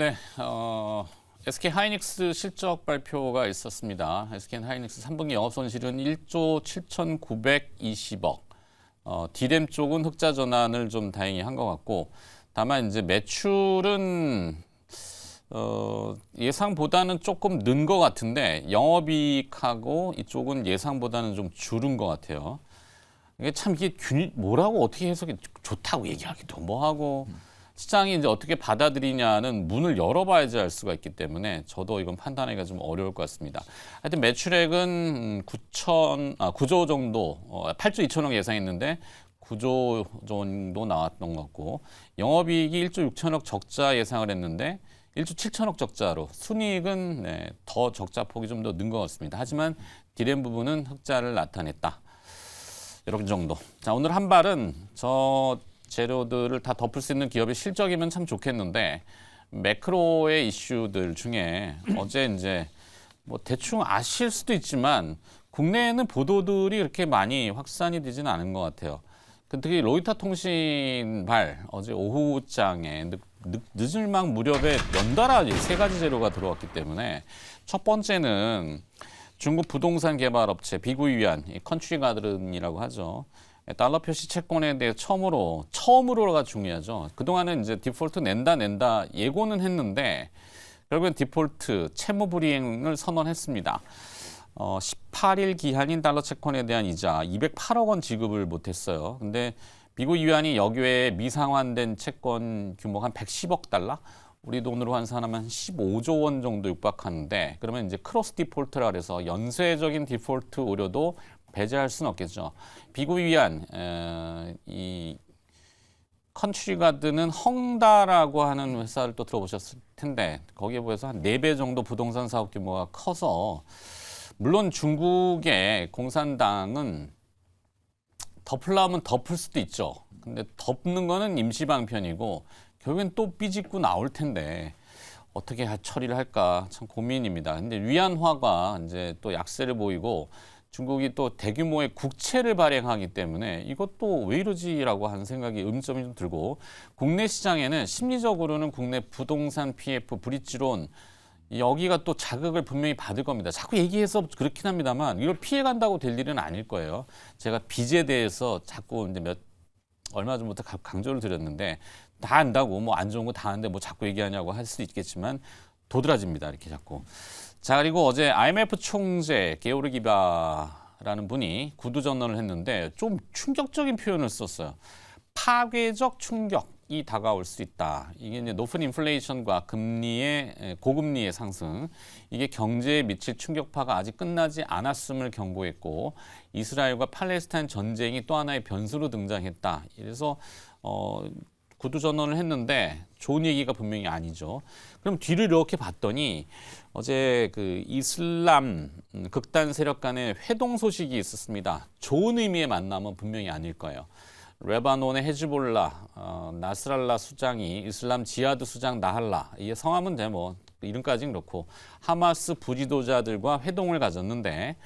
네, SK 하이닉스 실적 발표가 있었습니다. SK 하이닉스 3분기 영업 손실은 1조 7,920억. 디램 쪽은 흑자 전환을 좀 다행히 한 것 같고, 다만 이제 매출은 예상보다는 조금 는 것 같은데 영업이익하고 이쪽은 예상보다는 좀 줄은 것 같아요. 이게 참 이게 뭐라고 어떻게 해석이 좋다고 얘기하기도 뭐하고. 시장이 이제 어떻게 받아들이냐는 문을 열어봐야지 알 수가 있기 때문에 저도 이건 판단하기가 좀 어려울 것 같습니다. 하여튼 매출액은 9조 정도, 8조 2천억 예상했는데 9조 정도 나왔던 것 같고, 영업이익이 1조 6천억 적자 예상을 했는데 1조 7천억 적자로, 순이익은 더 적자 폭이 좀 더 는 것 같습니다. 하지만 디램 부분은 흑자를 나타냈다. 이런 정도. 자, 오늘 한 발은 재료들을 다 덮을 수 있는 기업의 실적이면 참 좋겠는데, 매크로의 이슈들 중에 어제 이제 뭐 대충 아실 수도 있지만 국내에는 보도들이 그렇게 많이 확산이 되지는 않은 것 같아요. 특히 로이터 통신발 어제 오후장에 늦을막 무렵에 연달아 세 가지 재료가 들어왔기 때문에, 첫 번째는 중국 부동산 개발 업체 비구이위안 컨트리 가든이라고 하죠. 달러 표시 채권에 대해 처음으로가 중요하죠. 그동안은 이제 디폴트 낸다 예고는 했는데 결국엔 디폴트 채무 불이행을 선언했습니다. 18일 기한인 달러 채권에 대한 이자 208억 원 지급을 못했어요. 근데 미국 위안이 여기에 미상환된 채권 규모가 한 110억 달러? 우리 돈으로 환산하면 15조 원 정도 육박하는데, 그러면 이제 크로스 디폴트라 그래서 연쇄적인 디폴트 우려도 배제할 수는 없겠죠. 비구이 위안, 이 컨트리 가든은 헝다라고 하는 회사를 또 들어보셨을 텐데, 거기에 비해서 한 4배 정도 부동산 사업 규모가 커서, 물론 중국의 공산당은 덮으려면 덮을 수도 있죠. 근데 덮는 거는 임시방편이고 결국엔 또 삐짓고 나올 텐데 어떻게 처리를 할까 참 고민입니다. 근데 위안화가 이제 또 약세를 보이고 중국이 또 대규모의 국채를 발행하기 때문에 이것도 왜 이러지라고 하는 생각이 의문점이 좀 들고, 국내 시장에는 심리적으로는 국내 부동산 PF 브릿지론 여기가 또 자극을 분명히 받을 겁니다. 자꾸 얘기해서 그렇긴 합니다만 이걸 피해간다고 될 일은 아닐 거예요. 제가 빚에 대해서 자꾸 이제 얼마 전부터 강조를 드렸는데, 다 안다고 뭐 안 좋은 거 다 아는데 뭐 자꾸 얘기하냐고 할 수도 있겠지만 도드라집니다. 이렇게 자꾸. 자, 그리고 어제 IMF 총재 게오르기바라는 분이 구두 전언을 했는데 좀 충격적인 표현을 썼어요. 파괴적 충격이 다가올 수 있다. 이게 이제 높은 인플레이션과 고금리의 상승, 이게 경제에 미칠 충격파가 아직 끝나지 않았음을 경고했고, 이스라엘과 팔레스타인 전쟁이 또 하나의 변수로 등장했다. 이래서 구두 전언을 했는데 좋은 얘기가 분명히 아니죠. 그럼 뒤를 이렇게 봤더니 어제 그 이슬람 극단 세력 간의 회동 소식이 있었습니다. 좋은 의미의 만남은 분명히 아닐 거예요. 레바논의 헤즈볼라, 나스랄라 수장이 이슬람 지하드 수장 나할라, 이게 성함은 뭐 이름까지는 그렇고 하마스 부지도자들과 회동을 가졌는데,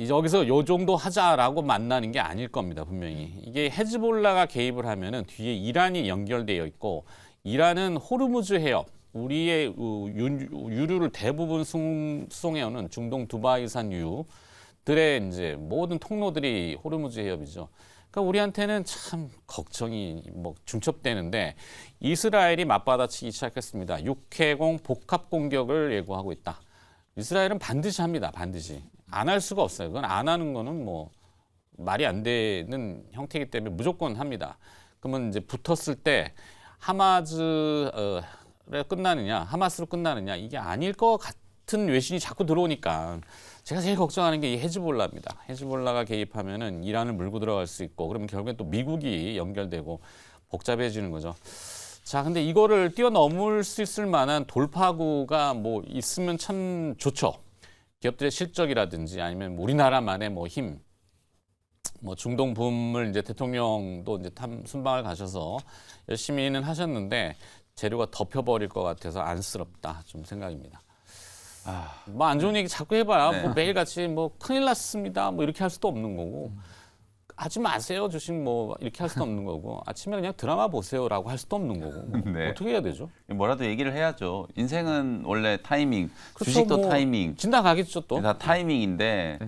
여기서 요 정도 하자라고 만나는 게 아닐 겁니다. 분명히 이게 헤즈볼라가 개입을 하면은 뒤에 이란이 연결되어 있고, 이란은 호르무즈 해협, 우리의 유류를 대부분 수송해오는 중동 두바이산 유들의 이제 모든 통로들이 호르무즈 해협이죠. 그러니까 우리한테는 참 걱정이 중첩되는데, 이스라엘이 맞받아치기 시작했습니다. 6회공 복합 공격을 예고하고 있다. 이스라엘은 반드시 합니다. 반드시. 안 할 수가 없어요. 그건 안 하는 거는 뭐 말이 안 되는 형태이기 때문에 무조건 합니다. 그러면 이제 붙었을 때 하마스로 끝나느냐, 이게 아닐 것 같은 외신이 자꾸 들어오니까 제가 제일 걱정하는 게 이 헤즈볼라입니다. 헤즈볼라가 개입하면은 이란을 물고 들어갈 수 있고, 그러면 결국엔 또 미국이 연결되고 복잡해지는 거죠. 자, 근데 이거를 뛰어넘을 수 있을 만한 돌파구가 뭐 있으면 참 좋죠. 기업들의 실적이라든지 아니면 우리나라만의 힘, 중동 붐을 이제 대통령도 이제 순방을 가셔서 열심히는 하셨는데 재료가 덮여버릴 것 같아서 안쓰럽다 좀 생각입니다. 뭐 안 좋은 얘기 자꾸 해봐야 뭐 매일같이 큰일 났습니다 이렇게 할 수도 없는 거고, 하지 마세요 주식 뭐 이렇게 할 수도 없는 거고 아침에 그냥 드라마 보세요라고 할 수도 없는 거고 뭐 네. 어떻게 해야 되죠? 뭐라도 얘기를 해야죠. 인생은 원래 타이밍, 그렇죠, 주식도 뭐 타이밍, 지나가겠죠 또. 다 타이밍인데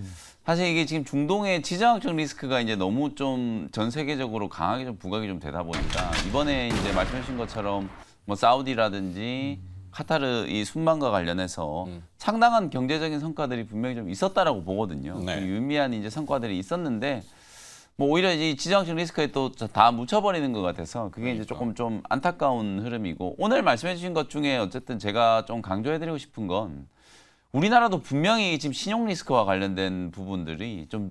사실 이게 지금 중동의 지정학적 리스크가 이제 너무 좀 전 세계적으로 강하게 좀 부각이 좀 되다 보니까 이번에 이제 말씀하신 것처럼 뭐 사우디라든지 카타르 이 순방과 관련해서 상당한 경제적인 성과들이 분명히 좀 있었다라고 보거든요. 네. 유의미한 이제 성과들이 있었는데 뭐 오히려 이 지정학적 리스크에 또 다 묻혀버리는 것 같아서 그게 이제 조금 좀 안타까운 흐름이고 오늘 말씀해주신 것 중에 어쨌든 제가 좀 강조해드리고 싶은 건 우리나라도 분명히 지금 신용 리스크와 관련된 부분들이 좀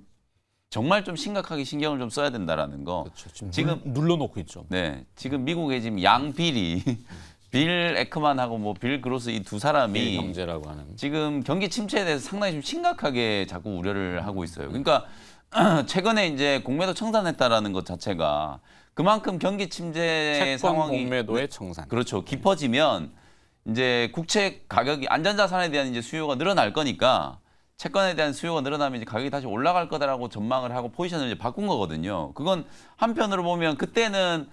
정말 좀 심각하게 신경을 좀 써야 된다라는 거. 그렇죠. 지금 눌러놓고 있죠. 네, 지금 미국의 지금 양빌이 빌 에크만하고 뭐 빌 그로스 이 두 사람이 경제라고 하는. 지금 경기 침체에 대해서 상당히 좀 심각하게 자꾸 우려를 하고 있어요. 그러니까 최근에 이제 공매도 청산했다라는 것 자체가 그만큼 경기 침체 채권 상황이 공매도의 청산. 그렇죠. 깊어지면 이제 국채 가격이 안전자산에 대한 이제 수요가 늘어날 거니까 채권에 대한 수요가 늘어나면 이제 가격이 다시 올라갈 거다라고 전망을 하고 포지션을 이제 바꾼 거거든요. 그건 한편으로 보면 그때는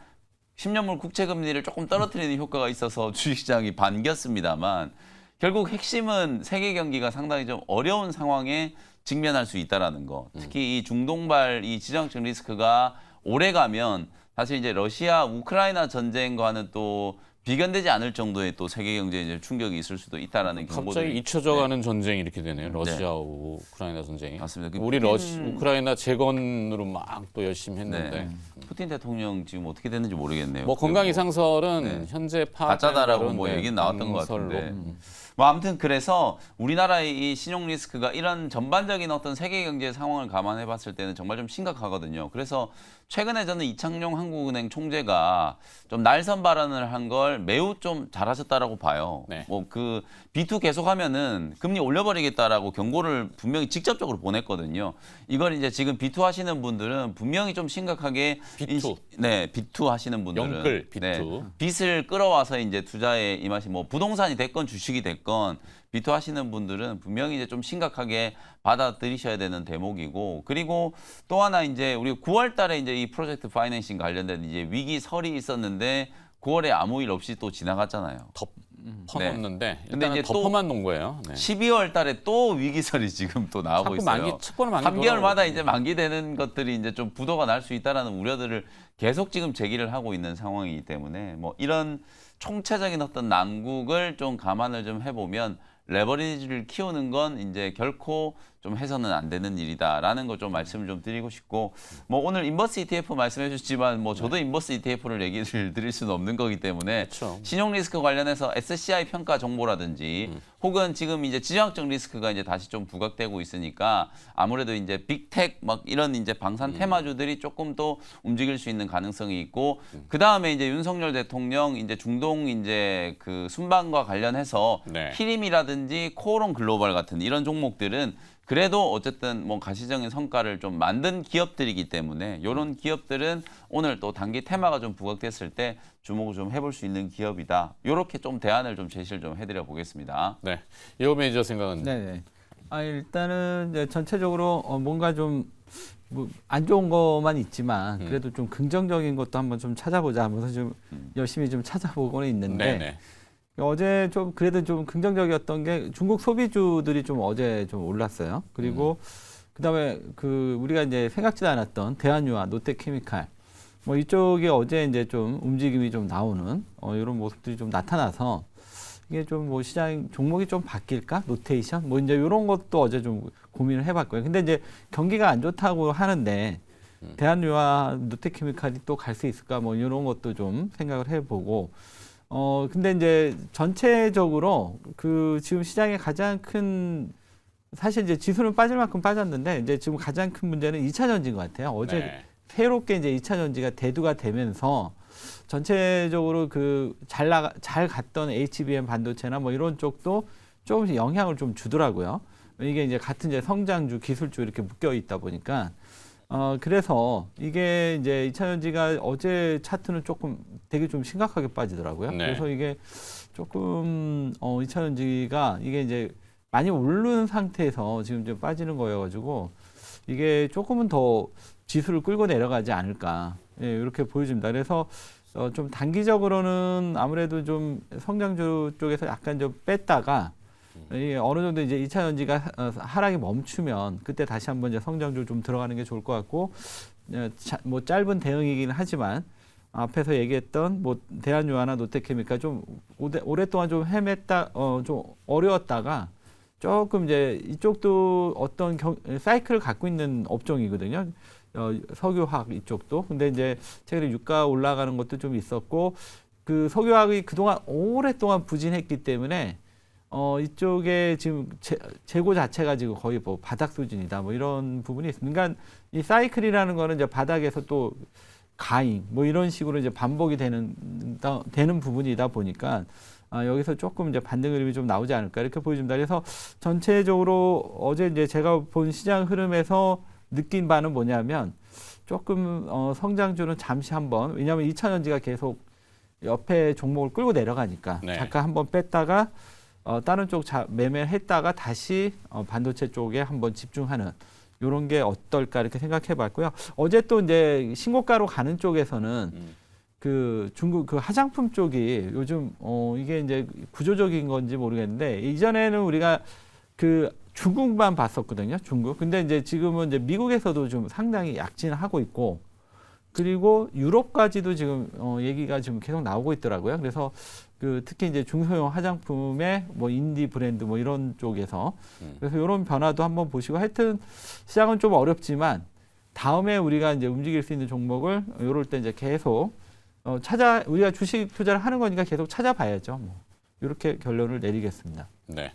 10년물 국채 금리를 조금 떨어뜨리는 효과가 있어서 주식시장이 반겼습니다만 결국 핵심은 세계 경기가 상당히 좀 어려운 상황에 직면할 수 있다라는 거. 특히 이 중동발 이 지정학적 리스크가 오래 가면 사실 이제 러시아 우크라이나 전쟁과는 또 비견되지 않을 정도의 또 세계 경제에 이제 충격이 있을 수도 있다라는 경고들이. 갑자기 잊혀져가는 전쟁이 이렇게 되네요. 러시아 우크라이나 전쟁이. 맞습니다. 우리 우크라이나 재건으로 막 또 열심히 했는데 네. 푸틴 대통령 지금 어떻게 됐는지 모르겠네요. 뭐 건강 이상설은 네. 현재 가짜다라고 뭐 얘기는 나왔던 것 같은데. 뭐 아무튼 그래서 우리나라의 이 신용 리스크가 이런 전반적인 어떤 세계 경제 상황을 감안해 봤을 때는 정말 좀 심각하거든요. 그래서 최근에 저는 이창용 한국은행 총재가 좀 날선 발언을 한 걸 매우 좀 잘하셨다라고 봐요. 네. 뭐 그 B2 계속하면은 금리 올려버리겠다라고 경고를 분명히 직접적으로 보냈거든요. 이걸 이제 지금 B2 하시는 분들은 분명히 좀 심각하게 B2. 네, B2 하시는 분들은 영끌 B2. 네, 빚을 끌어와서 이제 투자에 임하시 뭐 부동산이 됐건 주식이 됐건 B2 하시는 분들은 분명히 이제 좀 심각하게 받아들이셔야 되는 대목이고 그리고 또 하나 이제 우리 9월 달에 이제 이 프로젝트 파이낸싱 관련된 이제 위기설이 있었는데 9월에 아무 일 없이 또 지나갔잖아요. 덮어놓는데 근데 일단은 이제 또 덮어만 놓은 거예요. 네. 12월 달에 또 위기설이 지금 또 나오고 자꾸 있어요. 채권을 만기 3개월마다 이제 만기되는 것들이 이제 좀 부도가 날 수 있다라는 우려들을 계속 지금 제기를 하고 있는 상황이기 때문에 뭐 이런 총체적인 어떤 난국을 좀 감안을 좀 해보면 레버리지를 키우는 건 이제 결코 좀 해서는 안 되는 일이다라는 거 좀 말씀을 좀 드리고 싶고 뭐 오늘 인버스 ETF 말씀해 주셨지만 뭐 저도 인버스 ETF를 얘기를 드릴 수는 없는 거기 때문에 그렇죠. 신용 리스크 관련해서 SCI 평가 정보라든지 혹은 지금 이제 지정학적 리스크가 이제 다시 좀 부각되고 있으니까 아무래도 이제 빅텍 막 이런 이제 방산 테마주들이 조금 더 움직일 수 있는 가능성이 있고 그 다음에 이제 윤석열 대통령 이제 중동 이제 그 순방과 관련해서 네. 키림이라든지 코오롱 글로벌 같은 이런 종목들은 그래도 어쨌든 뭐 가시적인 성과를 좀 만든 기업들이기 때문에 이런 기업들은 오늘 또 단기 테마가 좀 부각됐을 때 주목을 좀 해볼 수 있는 기업이다. 이렇게 좀 대안을 좀 제시를 좀 해드려 보겠습니다. 네, 이호 매니저 생각은 네. 일단은 이제 전체적으로 뭔가 좀 뭐 안 좋은 것만 있지만 그래도 좀 긍정적인 것도 한번 좀 찾아보자 하면서 좀 열심히 좀 찾아보고는 있는데 네네. 어제 좀 그래도 좀 긍정적이었던 게 중국 소비주들이 좀 어제 좀 올랐어요. 그리고 그다음에 그 우리가 이제 생각지도 않았던 대한유화, 롯데케미칼 뭐 이쪽에 어제 이제 좀 움직임이 좀 나오는 이런 모습들이 좀 나타나서 이게 좀 뭐 시장 종목이 좀 바뀔까? 로테이션? 뭐 이제 이런 것도 어제 좀 고민을 해봤고요. 근데 이제 경기가 안 좋다고 하는데 대한유화, 롯데케미칼이 또 갈 수 있을까? 뭐 이런 것도 좀 생각을 해보고 근데 이제 전체적으로 그 지금 시장의 가장 큰 사실 이제 지수는 빠질 만큼 빠졌는데 이제 지금 가장 큰 문제는 2차 전지인 것 같아요. 어제 네. 새롭게 이제 2차 전지가 대두가 되면서 전체적으로 그 잘 갔던 HBM 반도체나 뭐 이런 쪽도 조금씩 영향을 좀 주더라고요. 이게 이제 같은 이제 성장주, 기술주 이렇게 묶여 있다 보니까 그래서 이게 이제 2차 전지가 어제 차트는 조금 되게 좀 심각하게 빠지더라고요. 네. 그래서 이게 조금 2차 전지가 이게 이제 많이 오르는 상태에서 지금 좀 빠지는 거여가지고 이게 조금은 더 지수를 끌고 내려가지 않을까 예, 이렇게 보여집니다. 그래서 좀 단기적으로는 아무래도 좀 성장주 쪽에서 약간 좀 뺐다가 이 어느 정도 이제 2차 전지가 하락이 멈추면 그때 다시 한번 이제 성장주 좀 들어가는 게 좋을 것 같고 뭐 짧은 대응이긴 하지만 앞에서 얘기했던 뭐 대한유화나 롯데케미칼 좀 오랫동안 좀 헤맸다 좀 어려웠다가 조금 이제 이쪽도 어떤 사이클을 갖고 있는 업종이거든요. 석유화학 이쪽도. 근데 이제 최근에 유가 올라가는 것도 좀 있었고 그 석유화학이 그동안 오랫동안 부진했기 때문에 이쪽에 지금 재고 자체가 지금 거의 뭐 바닥 수준이다. 뭐 이런 부분이 있습니다. 그러니까 이 사이클이라는 거는 이제 바닥에서 또 가잉 뭐 이런 식으로 이제 반복이 되는 부분이다 보니까 여기서 조금 이제 반등 흐름이 좀 나오지 않을까 이렇게 보여집니다. 그래서 전체적으로 어제 이제 제가 본 시장 흐름에서 느낀 바는 뭐냐면 조금 성장주는 잠시 한번 왜냐하면 2차 전지가 계속 옆에 종목을 끌고 내려가니까 네. 잠깐 한번 뺐다가 다른 쪽 매매했다가 다시 반도체 쪽에 한번 집중하는 이런 게 어떨까 이렇게 생각해봤고요. 어제 또 이제 신고가로 가는 쪽에서는 그 중국 그 화장품 쪽이 요즘 이게 이제 구조적인 건지 모르겠는데 이전에는 우리가 그 중국만 봤었거든요. 중국. 근데 이제 지금은 이제 미국에서도 좀 상당히 약진하고 있고 그리고 유럽까지도 지금 얘기가 지금 계속 나오고 있더라고요. 그래서 그 특히 이제 중소형 화장품의 뭐 인디 브랜드 뭐 이런 쪽에서 그래서 이런 변화도 한번 보시고 하여튼 시장은 좀 어렵지만 다음에 우리가 이제 움직일 수 있는 종목을 이럴 때 이제 계속 우리가 주식 투자를 하는 거니까 계속 찾아봐야죠. 뭐 이렇게 결론을 내리겠습니다. 네.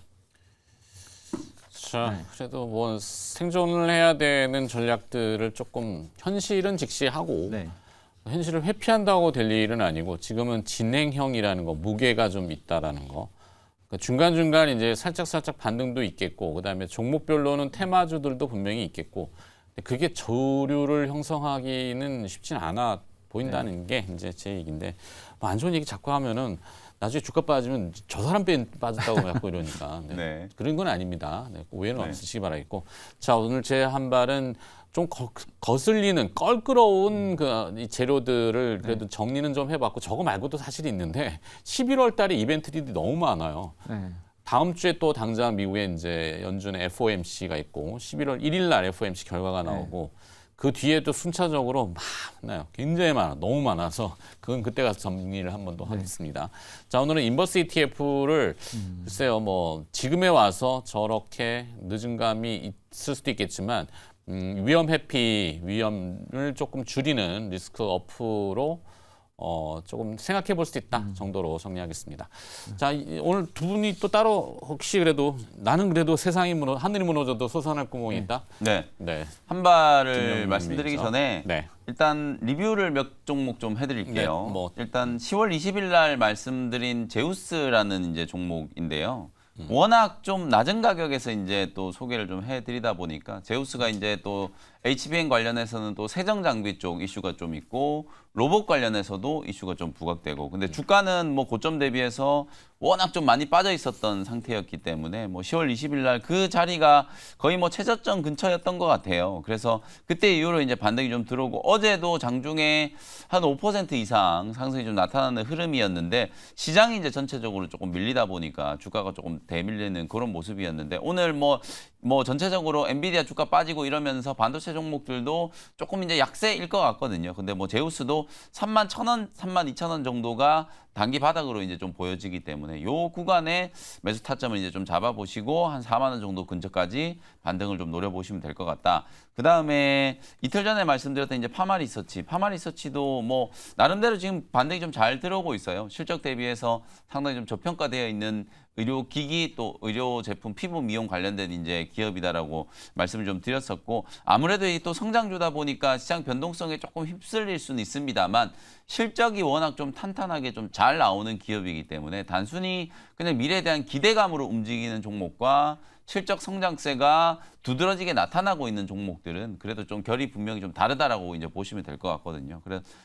자, 그래도 뭐 생존을 해야 되는 전략들을 조금 현실은 직시하고 네. 현실을 회피한다고 될 일은 아니고 지금은 진행형이라는 거, 무게가 좀 있다라는 거. 그러니까 중간중간 이제 살짝 반등도 있겠고 그다음에 종목별로는 테마주들도 분명히 있겠고 그게 저류를 형성하기는 쉽진 않아 보인다는 게 이제 제 얘기인데 뭐 안 좋은 얘기 자꾸 하면은 나중에 주가 빠지면 저 사람 빠졌다고 자꾸 이러니까 네. 네. 그런 건 아닙니다. 네. 오해는 네. 없으시기 바라겠고 자 오늘 제 한 발은 좀 거슬리는 껄끄러운 이 재료들을 그래도 정리는 좀 해봤고 저거 말고도 사실 있는데 11월 달에 이벤트들이 너무 많아요. 네. 다음 주에 또 당장 미국에 이제 연준의 FOMC가 있고 11월 1일 날 FOMC 결과가 나오고 그 뒤에도 순차적으로 많아요. 굉장히 너무 많아서 그건 그때 가서 정리를 한 번 더 하겠습니다. 자 오늘은 인버스 ETF를 글쎄요 뭐 지금에 와서 저렇게 늦은 감이 있을 수도 있겠지만 위험 회피 위험을 조금 줄이는 리스크 어프로 조금 생각해 볼 수 있다 정도로 정리하겠습니다. 자, 오늘 두 분이 또 따로 혹시 그래도 나는 그래도 하늘이 무너져도 솟아날 구멍이 있다? 네. 네. 한 발을 김영민 말씀드리기 님이죠. 전에 네. 일단 리뷰를 몇 종목 좀 해드릴게요. 네, 뭐. 일단 10월 20일 날 말씀드린 제우스라는 이제 종목인데요. 워낙 좀 낮은 가격에서 이제 또 소개를 좀 해드리다 보니까 제우스가 이제 또 HBM 관련해서는 또 세정 장비 쪽 이슈가 좀 있고 로봇 관련해서도 이슈가 좀 부각되고 근데 주가는 뭐 고점 대비해서 워낙 좀 많이 빠져 있었던 상태였기 때문에 뭐 10월 20일 날 그 자리가 거의 뭐 최저점 근처였던 것 같아요. 그래서 그때 이후로 이제 반등이 좀 들어오고 어제도 장중에 한 5% 이상 상승이 좀 나타나는 흐름이었는데 시장이 이제 전체적으로 조금 밀리다 보니까 주가가 조금 대밀리는 그런 모습이었는데 오늘 뭐 전체적으로 엔비디아 주가 빠지고 이러면서 반도체 종목들도 조금 이제 약세일 것 같거든요. 근데 뭐 제우스도 31,000원, 32,000원 정도가 단기 바닥으로 이제 좀 보여지기 때문에 요 구간에 매수 타점을 이제 좀 잡아보시고 한 4만 원 정도 근처까지 반등을 좀 노려보시면 될 것 같다. 그 다음에 이틀 전에 말씀드렸던 이제 파마리서치도 뭐 나름대로 지금 반등이 좀 잘 들어오고 있어요. 실적 대비해서 상당히 좀 저평가되어 있는 의료기기 또 의료 제품 피부 미용 관련된 이제 기업이다라고 말씀을 좀 드렸었고 아무래도 이 또 성장주다 보니까 시장 변동성에 조금 휩쓸릴 수는 있습니다만 실적이 워낙 좀 탄탄하게 좀 잘 나오는 기업이기 때문에 단순히 그냥 미래에 대한 기대감으로 움직이는 종목과 실적 성장세가 두드러지게 나타나고 있는 종목들은 그래도 좀 결이 분명히 좀 다르다라고 이제 보시면 될 것 같거든요.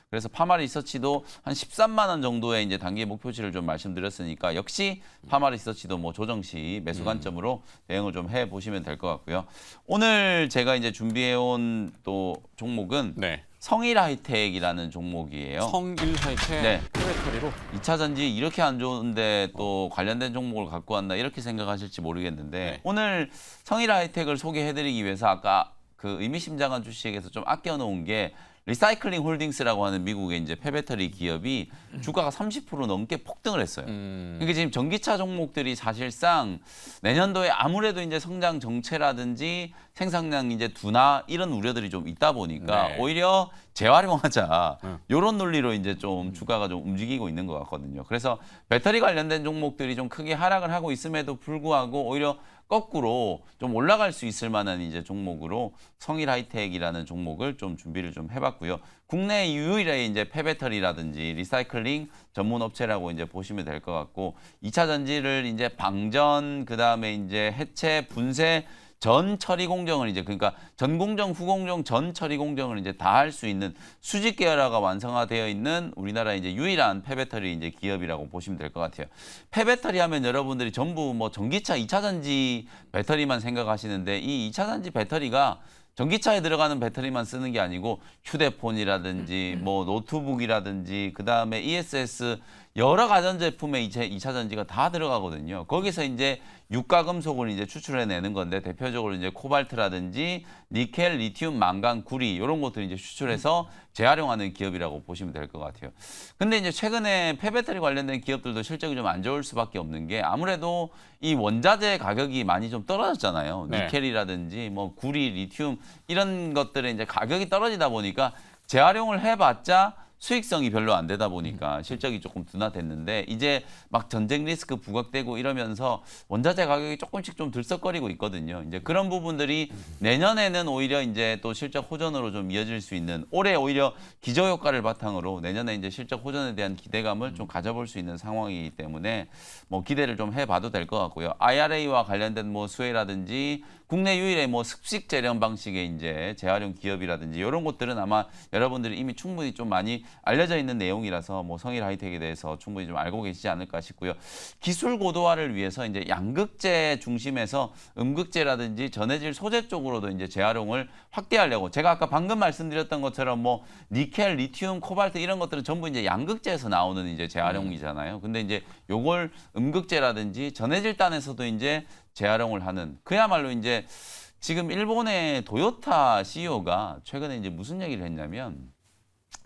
그래서 파마 리서치도 한 13만 원 정도의 이제 단기 목표치를 좀 말씀드렸으니까 역시 파마 리서치도 뭐 조정 시 매수 관점으로 대응을 좀 해 보시면 될 것 같고요. 오늘 제가 이제 준비해 온 또 종목은 네. 성일 하이텍이라는 종목이에요. 성일 하이텍 네. 페베터리로 2차 전지 이렇게 안 좋은데 또 관련된 종목을 갖고 왔나 이렇게 생각하실지 모르겠는데 네. 오늘 성일 하이텍을 소개해드리기 위해서 아까 그 의미심장한 주식에서 좀 아껴놓은 게 리사이클링 홀딩스라고 하는 미국의 이제 폐배터리 기업이 주가가 30% 넘게 폭등을 했어요. 그러니까 지금 전기차 종목들이 사실상 내년도에 아무래도 이제 성장 정체라든지 생산량 이제 둔화 이런 우려들이 좀 있다 보니까 네. 오히려 재활용하자 이런 논리로 이제 좀 주가가 좀 움직이고 있는 것 같거든요. 그래서 배터리 관련된 종목들이 좀 크게 하락을 하고 있음에도 불구하고 오히려 거꾸로 좀 올라갈 수 있을 만한 이제 종목으로 성일 하이텍이라는 종목을 좀 준비를 좀 해봤고요. 국내 유일의 이제 폐배터리라든지 리사이클링 전문 업체라고 이제 보시면 될 것 같고 2차 전지를 이제 방전 그다음에 이제 해체 분쇄 전 처리 공정을 이제 그러니까 전 공정, 후 공정, 전 처리 공정을 이제 다 할 수 있는 수직 계열화가 완성화되어 있는 우리나라 이제 유일한 폐배터리 이제 기업이라고 보시면 될 것 같아요. 폐배터리 하면 여러분들이 전부 뭐 전기차 2차 전지 배터리만 생각하시는데 이 2차 전지 배터리가 전기차에 들어가는 배터리만 쓰는 게 아니고 휴대폰이라든지 뭐 노트북이라든지 그다음에 ESS 여러 가전제품에 2차 전지가 다 들어가거든요. 거기서 이제 유가금속을 이제 추출해내는 건데 대표적으로 이제 코발트라든지 니켈, 리튬, 망간, 구리 이런 것들 이제 추출해서 재활용하는 기업이라고 보시면 될 것 같아요. 근데 이제 최근에 폐배터리 관련된 기업들도 실적이 좀 안 좋을 수밖에 없는 게 아무래도 이 원자재 가격이 많이 좀 떨어졌잖아요. 네. 니켈이라든지 뭐 구리, 리튬 이런 것들의 이제 가격이 떨어지다 보니까 재활용을 해봤자 수익성이 별로 안 되다 보니까 실적이 조금 둔화됐는데 이제 막 전쟁 리스크 부각되고 이러면서 원자재 가격이 조금씩 좀 들썩거리고 있거든요. 이제 그런 부분들이 내년에는 오히려 이제 또 실적 호전으로 좀 이어질 수 있는 올해 오히려 기저효과를 바탕으로 내년에 이제 실적 호전에 대한 기대감을 좀 가져볼 수 있는 상황이기 때문에 뭐 기대를 좀 해봐도 될 것 같고요. IRA와 관련된 뭐 수혜라든지 국내 유일의 뭐 습식 재련 방식의 이제 재활용 기업이라든지 이런 것들은 아마 여러분들이 이미 충분히 좀 많이 알려져 있는 내용이라서 뭐 성일 하이텍에 대해서 충분히 좀 알고 계시지 않을까 싶고요. 기술 고도화를 위해서 이제 양극재 중심에서 음극재라든지 전해질 소재 쪽으로도 이제 재활용을 확대하려고 제가 아까 방금 말씀드렸던 것처럼 뭐 니켈, 리튬, 코발트 이런 것들은 전부 이제 양극재에서 나오는 이제 재활용이잖아요. 근데 이제 요걸 음극재라든지 전해질 단에서도 이제 재활용을 하는 그야말로 이제 지금 일본의 도요타 CEO가 최근에 이제 무슨 얘기를 했냐면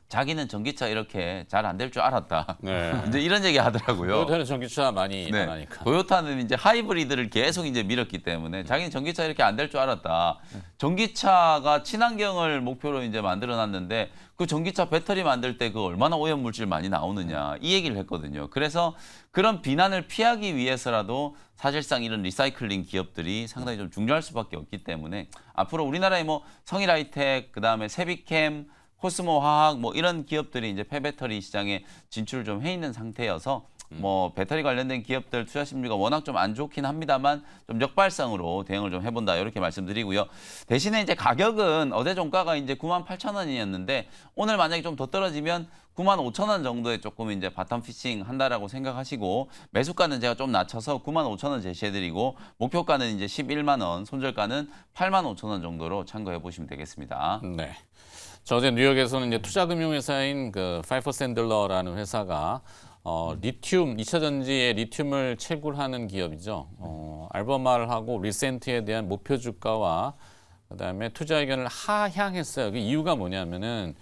자기는 전기차 이렇게 잘 안 될 줄 알았다. 네. 이제 이런 얘기 하더라고요. 토요타는 전기차 많이 네. 나가니까. 도요타는 이제 하이브리드를 계속 이제 밀었기 때문에 자기는 전기차 이렇게 안 될 줄 알았다. 전기차가 친환경을 목표로 이제 만들어놨는데 그 전기차 배터리 만들 때 그 얼마나 오염 물질 많이 나오느냐 이 얘기를 했거든요. 그래서 그런 비난을 피하기 위해서라도 사실상 이런 리사이클링 기업들이 상당히 좀 중요할 수밖에 없기 때문에 앞으로 우리나라의 뭐 성일 하이텍 그다음에 세비캠 코스모 화학 뭐 이런 기업들이 이제 폐배터리 시장에 진출을 좀 해 있는 상태여서 뭐 배터리 관련된 기업들 투자 심리가 워낙 좀 안 좋긴 합니다만 좀 역발상으로 대응을 좀 해본다 이렇게 말씀드리고요. 대신에 이제 가격은 어제 종가가 이제 98,000원이었는데 오늘 만약에 좀 더 떨어지면 95,000원 정도에 조금 이제 바텀 피싱 한다라고 생각하시고 매수가는 제가 좀 낮춰서 95,000원 제시해드리고 목표가는 이제 11만 원, 손절가는 85,000원 정도로 참고해 보시면 되겠습니다. 네. 저 어제 뉴욕에서는 이제 투자금융회사인 그 파이퍼 샌들러라는 회사가 리튬, 2차 전지의 리튬을 채굴하는 기업이죠. 알버마르하고 리센트에 대한 목표 주가와 그다음에 투자 의견을 하향했어요. 그 이유가 뭐냐면은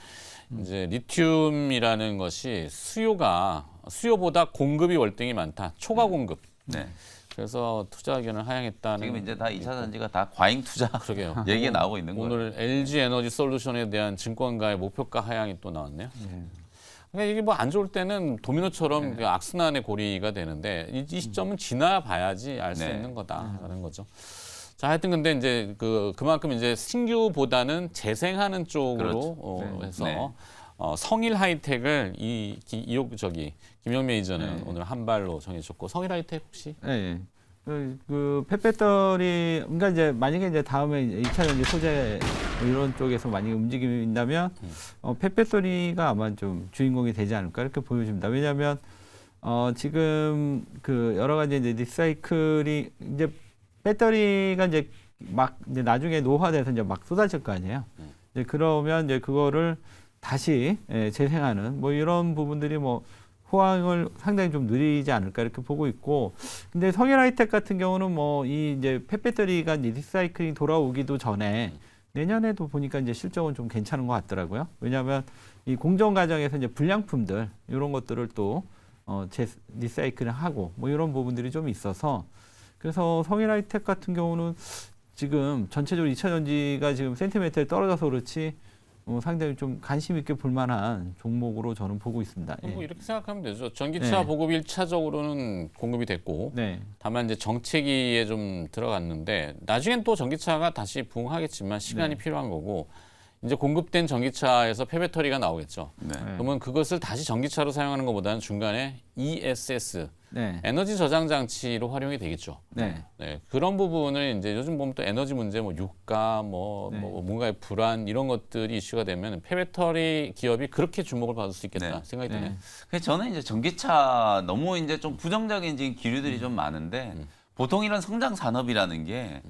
이제 리튬이라는 것이 수요보다 공급이 월등히 많다. 초과 공급. 네. 그래서 투자 의견을 하향했다는. 지금 이제 다 2차 전지가 다 과잉 투자 그러게요. 얘기가 나오고 있는 거예요. 오늘 LG 에너지 솔루션에 대한 증권가의 목표가 하향이 또 나왔네요. 그러니까 이게 뭐 안 좋을 때는 도미노처럼 그 악순환의 고리가 되는데 이 시점은 지나봐야지 알 수 네. 있는 거다라는 거죠. 자, 하여튼 근데 이제 그만큼 이제 신규보다는 재생하는 쪽으로 그렇죠. 해서 네. 성일 하이텍을 김영 매니저는 오늘 한 발로 정해줬고 성일 하이텍 혹시? 예, 예. 그 펫배터리, 그러니까 이제 만약에 이제 다음에 2차 전지 소재 뭐 이런 쪽에서 만약에 움직임이 있다면 펫배터리가 아마 좀 주인공이 되지 않을까 이렇게 보여집니다. 왜냐하면 지금 그 여러 가지 이제 리사이클이 이제 배터리가 이제 막 이제 나중에 노화돼서 이제 막 쏟아질 거 아니에요. 이제 그러면 이제 그거를 다시 재생하는 뭐 이런 부분들이 뭐 호황을 상당히 좀 느리지 않을까 이렇게 보고 있고, 근데 성일 하이텍 같은 경우는 뭐 이 이제 펫배터리가 리사이클링 돌아오기도 전에 내년에도 보니까 이제 실적은 좀 괜찮은 것 같더라고요. 왜냐하면 이 공정 과정에서 이제 불량품들 이런 것들을 또 리사이클을 하고 뭐 이런 부분들이 좀 있어서, 그래서 성일 하이텍 같은 경우는 지금 전체적으로 2차 전지가 지금 센티멘트에 떨어져서 그렇지 상당히 좀 관심 있게 볼 만한 종목으로 저는 보고 있습니다. 뭐 예. 이렇게 생각하면 되죠. 전기차 네. 보급 1차적으로는 공급이 됐고 네. 다만 이제 정체기에 좀 들어갔는데 나중엔 또 전기차가 다시 부흥하겠지만 시간이 네. 필요한 거고, 이제 공급된 전기차에서 폐배터리가 나오겠죠. 네. 그러면 그것을 다시 전기차로 사용하는 것보다는 중간에 ESS, 네. 에너지 저장 장치로 활용이 되겠죠. 네. 네, 그런 부분을 이제 요즘 보면 또 에너지 문제, 뭐 유가, 뭐 네. 뭔가의 불안 이런 것들이 이슈가 되면 폐배터리 기업이 그렇게 주목을 받을 수 있겠다 네. 생각이 드네요. 네. 그래서 저는 이제 전기차 너무 이제 좀 부정적인 지금 기류들이 좀 많은데 보통 이런 성장 산업이라는 게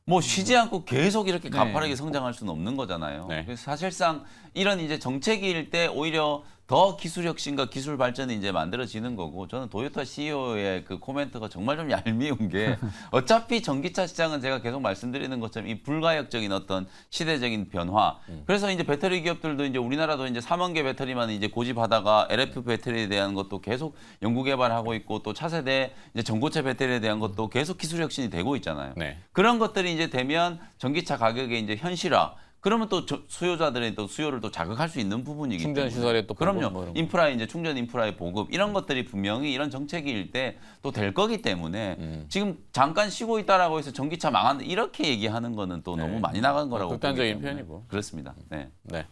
뭐 쉬지 않고 계속 이렇게 네. 가파르게 성장할 수는 없는 거잖아요. 네. 그래서 사실상 이런 이제 정체기일 때 오히려 더 기술 혁신과 기술 발전이 이제 만들어지는 거고, 저는 도요타 CEO의 그 코멘트가 정말 좀 얄미운 게 어차피 전기차 시장은 제가 계속 말씀드리는 것처럼 이 불가역적인 어떤 시대적인 변화. 그래서 이제 배터리 기업들도 이제 우리나라도 이제 3원 개 배터리만 이제 고집하다가 LF 배터리에 대한 것도 계속 연구 개발하고 있고, 또 차세대 이제 전고체 배터리에 대한 것도 계속 기술 혁신이 되고 있잖아요. 네. 그런 것들이 이제 되면 전기차 가격의 이제 현실화. 그러면 또 수요자들의 또 수요를 또 자극할 수 있는 부분이기 충전 때문에. 시설에 또 그럼요. 보급 뭐 이런 거. 인프라 이제 충전 인프라의 보급 이런 것들이 분명히 이런 정책일 때 또 될 거기 때문에 지금 잠깐 쉬고 있다라고 해서 전기차 망한다 이렇게 얘기하는 거는 또 네. 너무 많이 나간 거라고 극단적인 보기 때문에. 표현이고. 그렇습니다. 네. 네.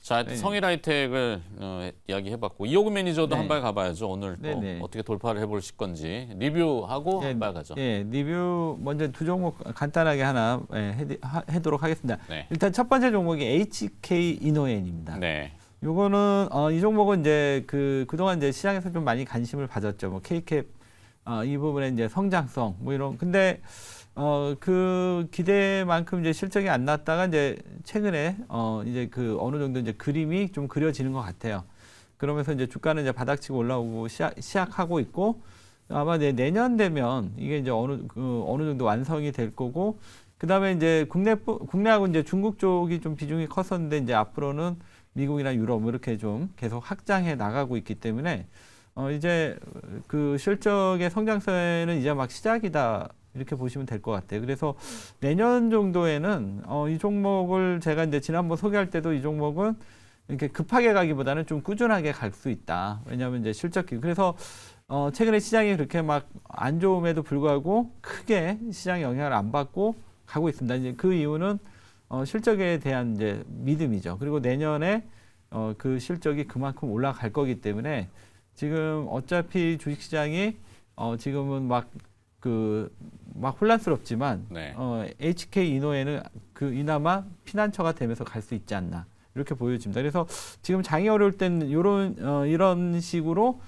자, 성일 하이텍을 이야기해봤고, 이호근 매니저도 네. 한 발 가봐야죠. 오늘 또 네네. 어떻게 돌파를 해보실 건지 리뷰하고 한 발 가죠. 예, 리뷰 먼저 두 종목 간단하게 하나 해도록 하겠습니다. 네. 일단 첫 번째 종목이 HK 이노엔입니다. 네. 요거는 이 종목은 이제 그동안 이제 시장에서 좀 많이 관심을 받았죠. 뭐 K캡 이 부분에 이제 성장성 뭐 이런, 근데 그 기대만큼 이제 실적이 안 났다가 이제 최근에 이제 그 어느 정도 이제 그림이 좀 그려지는 것 같아요. 그러면서 이제 주가는 이제 바닥치고 올라오고 시작하고 있고, 아마 내년 되면 이게 이제 어느 정도 완성이 될 거고, 그다음에 이제 국내하고 이제 중국 쪽이 좀 비중이 컸었는데 이제 앞으로는 미국이나 유럽 이렇게 좀 계속 확장해 나가고 있기 때문에 이제 그 실적의 성장세는 이제 막 시작이다 이렇게 보시면 될 것 같아요. 그래서 내년 정도에는 이 종목을 제가 이제 지난번 소개할 때도 이 종목은 이렇게 급하게 가기보다는 좀 꾸준하게 갈 수 있다. 왜냐하면 이제 그래서 최근에 시장이 그렇게 막 안 좋음에도 불구하고 크게 시장 영향을 안 받고 가고 있습니다. 이제 그 이유는 실적에 대한 이제 믿음이죠. 그리고 내년에 그 실적이 그만큼 올라갈 거기 때문에 지금 어차피 주식시장이 지금은 막 혼란스럽지만 네. HK 이노에는 이나마 피난처가 되면서 갈 수 있지 않나 이렇게 보여집니다. 그래서 지금 장이 어려울 때는 이런 식으로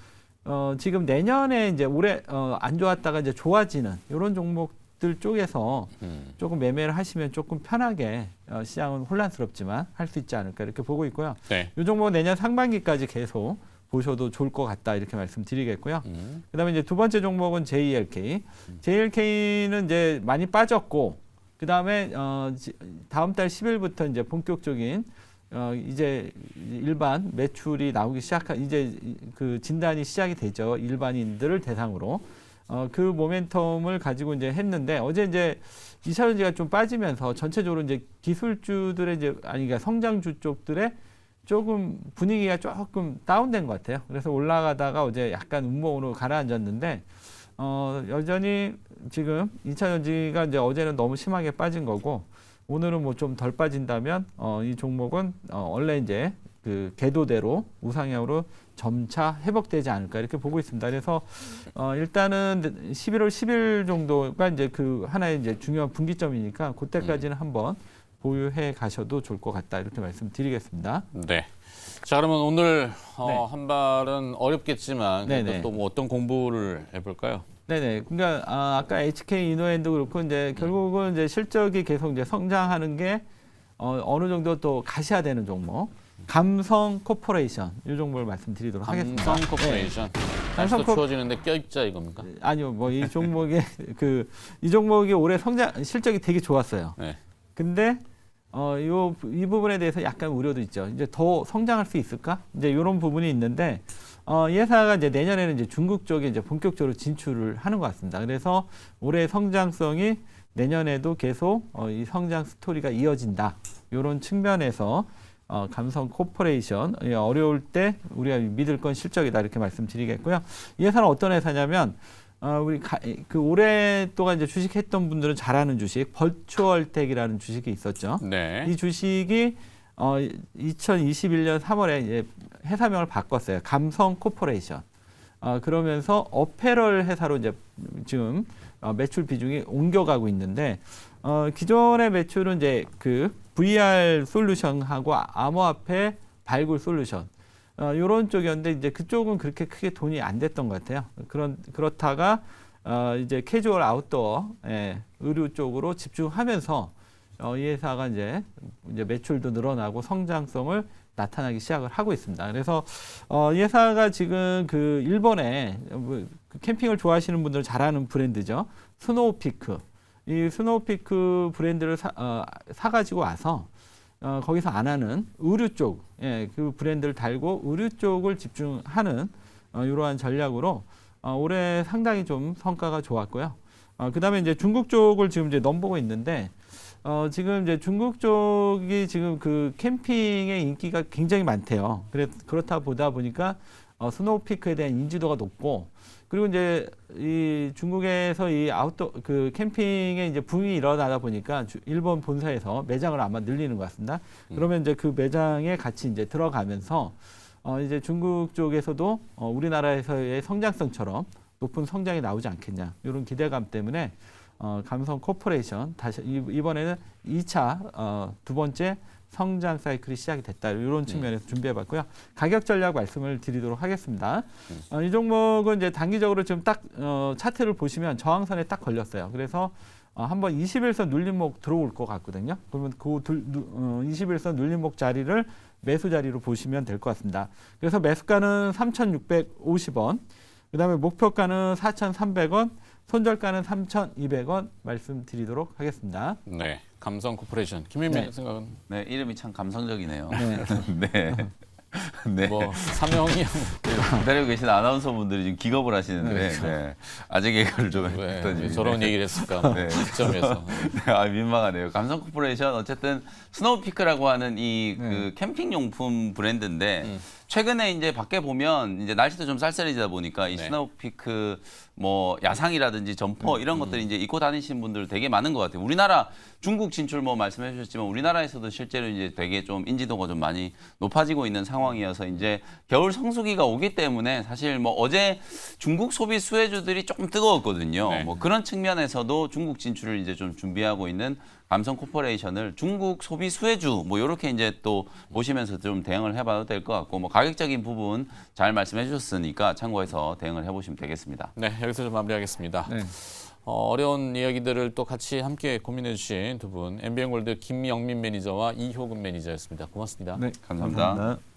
지금 내년에 이제 올해 안 좋았다가 이제 좋아지는 이런 종목들 쪽에서 조금 매매를 하시면 조금 편하게 시장은 혼란스럽지만 할 수 있지 않을까 이렇게 보고 있고요. 네. 이 종목은 내년 상반기까지 계속 보셔도 좋을 것 같다 이렇게 말씀드리겠고요. 그다음에 이제 두 번째 종목은 JLK. JLK는 이제 많이 빠졌고, 그다음에 다음 달 10일부터 이제 본격적인 이제 일반 매출이 나오기 이제 그 진단이 시작이 되죠. 일반인들을 대상으로. 그 모멘텀을 가지고 이제 했는데, 어제 이제 2차 전지가 좀 빠지면서 전체적으로 이제 기술주들의 그러니까 성장주 쪽들의 조금 분위기가 조금 다운된 것 같아요. 그래서 올라가다가 어제 약간 운봉으로 가라앉았는데, 여전히 지금 2차 전지가 이제 어제는 너무 심하게 빠진 거고, 오늘은 뭐 좀 덜 빠진다면 이 종목은 원래 이제 그 궤도대로 우상향으로 점차 회복되지 않을까 이렇게 보고 있습니다. 그래서 일단은 11월 10일 정도가 이제 그 하나의 이제 중요한 분기점이니까 그때까지는 한번 보유해 가셔도 좋을 것 같다 이렇게 말씀드리겠습니다. 네. 자, 그러면 오늘 네. 한 발은 어렵겠지만 네네. 또 뭐 어떤 공부를 해볼까요? 네네. 그러니까 아까 HK 이노엔도 그렇고 이제 결국은 이제 실적이 계속 이제 성장하는 게 어느 정도 또 가셔야 되는 종목. 감성 코퍼레이션 이 종목을 말씀드리도록 하겠습니다. 삼성 코퍼레이션. 날씨도 삼성코- 추워지는데 껴입자 이겁니까? 아니요, 뭐 이 종목의 이 종목이 올해 실적이 되게 좋았어요. 네. 근데 이 부분에 대해서 약간 우려도 있죠. 이제 더 성장할 수 있을까? 이제 이런 부분이 있는데 이 회사가 이제 내년에는 이제 중국 쪽에 이제 본격적으로 진출을 하는 것 같습니다. 그래서 올해 성장성이 내년에도 계속 이 성장 스토리가 이어진다. 이런 측면에서 감성 코퍼레이션 어려울 때 우리가 믿을 건 실적이다 이렇게 말씀드리겠고요. 이 회사는 어떤 회사냐면 그 오랫동안 이제 주식했던 분들은 잘 아는 주식 벌추얼텍이라는 주식이 있었죠. 네. 이 주식이 2021년 3월에 이제 회사명을 바꿨어요. 감성 코퍼레이션. 그러면서 어페럴 회사로 이제 지금 매출 비중이 옮겨가고 있는데 기존의 매출은 이제 그 VR 솔루션하고 암호화폐 발굴 솔루션 이런 쪽이었는데 이제 그쪽은 그렇게 크게 돈이 안 됐던 것 같아요. 그렇다가 이제 캐주얼 아웃도어 의류 쪽으로 집중하면서 이 회사가 이제 매출도 늘어나고 성장성을 나타나기 시작을 하고 있습니다. 그래서 이 회사가 지금 그 일본에 그 캠핑을 좋아하시는 분들 잘 아는 브랜드죠. 스노우피크. 이 스노우피크 브랜드를 사가지고 와서 거기서 안 하는 의류 쪽, 그 브랜드를 달고 의류 쪽을 집중하는 이러한 전략으로 올해 상당히 좀 성과가 좋았고요. 그다음에 이제 중국 쪽을 지금 이제 넘보고 있는데 지금 이제 중국 쪽이 지금 그 캠핑의 인기가 굉장히 많대요. 그렇다 보다 보니까 스노우피크에 대한 인지도가 높고 그리고 이제 이 중국에서 이 아웃도어 그 캠핑의 이제 붐이 일어나다 보니까 일본 본사에서 매장을 아마 늘리는 것 같습니다. 그러면 이제 그 매장에 같이 이제 들어가면서 이제 중국 쪽에서도 우리나라에서의 성장성처럼 높은 성장이 나오지 않겠냐 이런 기대감 때문에 감성 코퍼레이션 다시 이번에는 2차 두 번째 성장 사이클이 시작이 됐다. 이런 측면에서 준비해봤고요. 가격 전략 말씀을 드리도록 하겠습니다. 이 종목은 이제 단기적으로 지금 딱 차트를 보시면 저항선에 딱 걸렸어요. 그래서 한번 21선 눌림목 들어올 것 같거든요. 그러면 그 21선 눌림목 자리를 매수 자리로 보시면 될 것 같습니다. 그래서 매수가는 3,650원, 그 다음에 목표가는 4,300원, 손절가는 3,200원 말씀드리도록 하겠습니다. 네. 감성 코퍼레이션. 김민민 네. 생각은 네, 이름이 참 감성적이네요. 네. 네. 네. 뭐 사명이 기다리고 계신 아나운서 분들이 지금 기겁을 하시는데 네. 아재 개그를 좀 왜 했더니 저런 얘기를 했을까? 네. 시점에서. 네, 민망하네요. 감성 코퍼레이션 어쨌든 스노우피크라고 하는 이 그 캠핑 용품 브랜드인데 최근에 이제 밖에 보면 이제 날씨도 좀 쌀쌀해지다 보니까 이 네. 스노우피크 뭐 야상이라든지 점퍼 이런 것들이 이제 입고 다니시는 분들 되게 많은 것 같아요. 우리나라 중국 진출 뭐 말씀해 주셨지만 우리나라에서도 실제로 이제 되게 좀 인지도가 좀 많이 높아지고 있는 상황이어서 이제 겨울 성수기가 오기 때문에 사실 뭐 어제 중국 소비 수혜주들이 조금 뜨거웠거든요. 네. 뭐 그런 측면에서도 중국 진출을 이제 좀 준비하고 있는 감성 코퍼레이션을 중국 소비 수혜주 뭐 이렇게 이제 또 보시면서 좀 대응을 해봐도 될 것 같고 뭐 가격적인 부분 잘 말씀해 주셨으니까 참고해서 대응을 해보시면 되겠습니다. 네, 여기서 좀 마무리하겠습니다. 네. 어려운 이야기들을 또 같이 함께 고민해 주신 두 분, MBN골드 김영민 매니저와 이효근 매니저였습니다. 고맙습니다. 네, 감사합니다. 감사합니다.